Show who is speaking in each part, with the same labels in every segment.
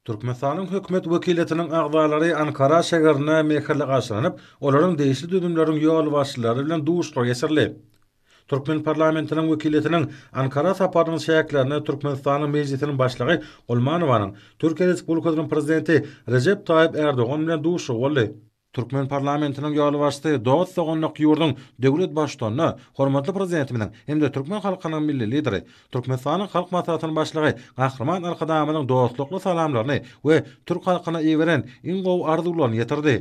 Speaker 1: Türkmenistanyň hökümet wekilletiniň agdalary Ankara şäherine meherle gaşlanyp, olaryň değişli düdümleriň ýol başçylary bilen duşlar geçirli. Türkmen parlamentiniň wekilletiniň Ankara saparynyň şäherlerine Türkmenistanyň mejlisiniň başlygy Gulmanowanyň Türkiýe Respublikasynyň prezidenti Recep Tayyip Erdogan bilen duşy boldy. Türkmen parlamentiniň ýoly başçy Dowud Sogonlyk ýurdun döwlet başçylygyna, hormatly prezidentimiň hem-de türkmen halkynyň milli lideri, Türkmenistanyň halk maslahatynyň başlygy Gahrman Alkadamynyň dostlukly salamlaryny we türk halkyna ýeberen iň gowy arzularyny ýetirdi.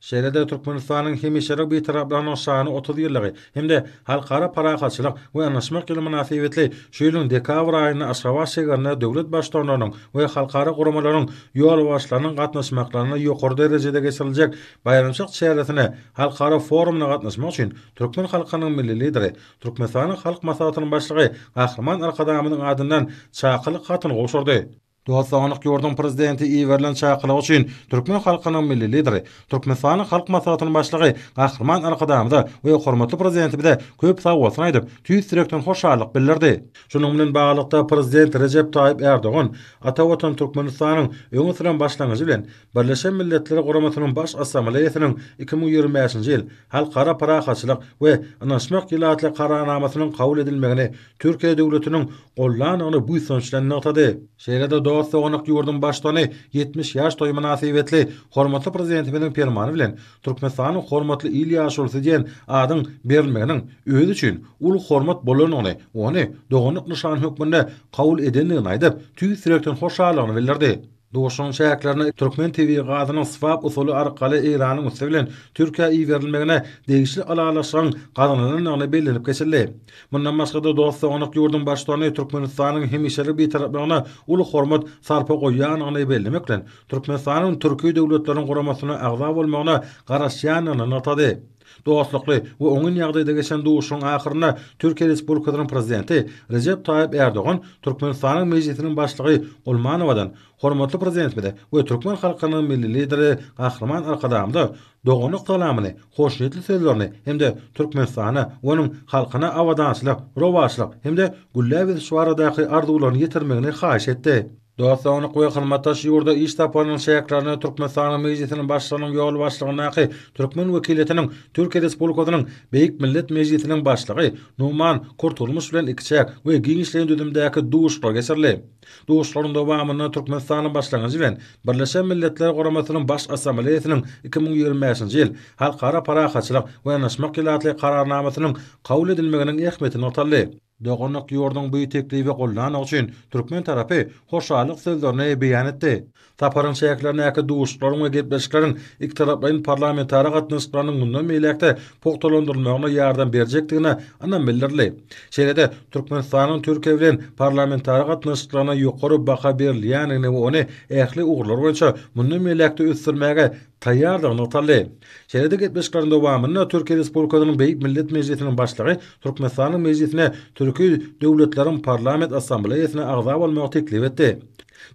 Speaker 1: Şeýlede Türkmenistanyň hemişerik beýtaraplarynyň şany 30 ýyllygy hem-de halkara parahatçylyk we anlaşmak ýyly münasibetli şu ýylyň dekabr aýyna Aşgabat şäherine döwlet başçylarynyň we halkara guramalaryň ýol başçylarynyň gatnaşmaklaryna ýokary derejede geçiriljek baýramçyk çäresine halkara forumuna gatnaşmak üçin türkmen halkynyň milli lideri, Türkmenistanyň halk maslahatynyň başlygy Gahrman Alkadamynyň adyndan çakylyk hatyny goşurdy. Doğasanlyk ýurdun prezidenti iýerilen çakylyk üçin türkmen halkynyň milli lideri, Türkmenistanyň halk maslahatynyň başlygy Gahrman Alkadamda we hormatly prezidenti de köp sag bolsun aýdyp, tüýs direkden hoşallyk bildirdi. Şunuň bilen baglykda prezident Recep Tayyip Erdogan Atawatan Türkmenistanyň öňe süren başlangyjy bilen Birleşen Milletler Guramasynyň baş assambleýasynyň 2025-nji ýyl halkara parahatçylyk we anlaşmak ýylatly kararnamasynyň kabul edilmegini Türkiýe döwletiniň gollanyny buýsunçlan notady. Şeýlede Dowud Sogonlyk ýurdun başçylygy 70 ýaş toý münasibetli hormatly prezidentimiň fermany bilen Türkmenistanyň hormatly il ýaşulsy diýen adyň berilmeginiň özü üçin ulu hormat bolanyny, ony doganyk nişan hökmünde kabul edenligini aýdyp, tüýs direkden hoşallygyny bildirdi. Duşun şäherlerine Türkmen TV gazynyň swap usuly arkaly Iranyň üstü bilen Türkiýe iýerilmegine degişli alalaşan gazanynyň bellenip geçildi. Mundan başga da Dowud Sogonlyk ýurdun başçylygy Türkmenistanyň hemişerik beýtaraplaryna uly hormat sarpa goýanyny bellemek bilen Türkmenistanyň türki döwletleriniň guramasyna agza bolmagyna garaşýanyny notady. Dostlukly we oňun ýagdaýda geçen duşuň ahyryna Türkiýe Respublikasynyň prezidenti Recep Tayyip Erdogan Türkmenistanyň mejlisiniň başlygy Gulmanowadan, hormatly prezidentimiň we türkmen halkynyň milli lideri Gahrman Alkadamda doganyk salamyny, hoşnutly sözlerini hem-de Türkmenistana we onuň halkyna awadançylyk, rowaçlyk hem-de güllä we şwaradaky arzularyny ýetirmegini haýyş etdi. Doğasanlyk we hyrmatdaş ýurda iş tapanyň şäherlerine Türkmenistanyň mejlisiniň başlygynyň ýol başlygyna Türkmen wekilletiniň Türkiýe Respublikasynyň Beýik Millet Mejlisiniň başlygy Numan Kurtulmuş bilen ikçek we giňişleýän düdümdäki duşlar geçirli. Duşlaryň dowamyna Türkmenistanyň başlangyjy bilen Birleşen Milletler Guramasynyň baş assambleýasynyň 2025-nji ýyl halkara parahatçylyk we anlaşmak ýylatly kararnamasynyň kabul edilmeginiň ähmiýetini ataldy. Doganyk ýurdun bu teklibi gollanyň üçin türkmen tarapy hoşallyk sözlerini beýan etdi. Taparyň şäherlerine duşlaryň we gepleşiklaryň iki taraplaryň parlamentary gatnaşyklarynyň mundan meýlekde pogtalandyrylmagyna ýardam berjekdigine anan bildirdi. Şeýlede Türkmenistanyň Türkiýe bilen parlamentary gatnaşyklaryna ýokary baha berilýänini we ony ähli ugurlar boýunça mundan meýlekde ösdürmäge taýýarlygyny ataldy. Şeýlede gepleşiklaryň dowamyna Türkiýe Respublikasynyň Beýik Millet Mejlisiniň başlygy Türkmenistanyň mejlisine Türkiýe döwletleriň parlament assambleýasyna agza bolmagy teklip etdi.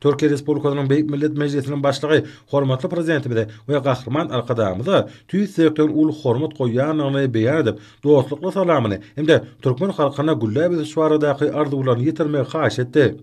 Speaker 1: Türkiýe Respublikasynyň Beýik Millet Mejlisiniň başlygy hormatly prezidentimiň we Gahrman Alkadamyna tüýs direkden uly hormat goýanyny beýan edip, dostlukly salamyny hem-de türkmen halkyna güllä we şwaradaky arzularyny ýetirmegi haýyş etdi.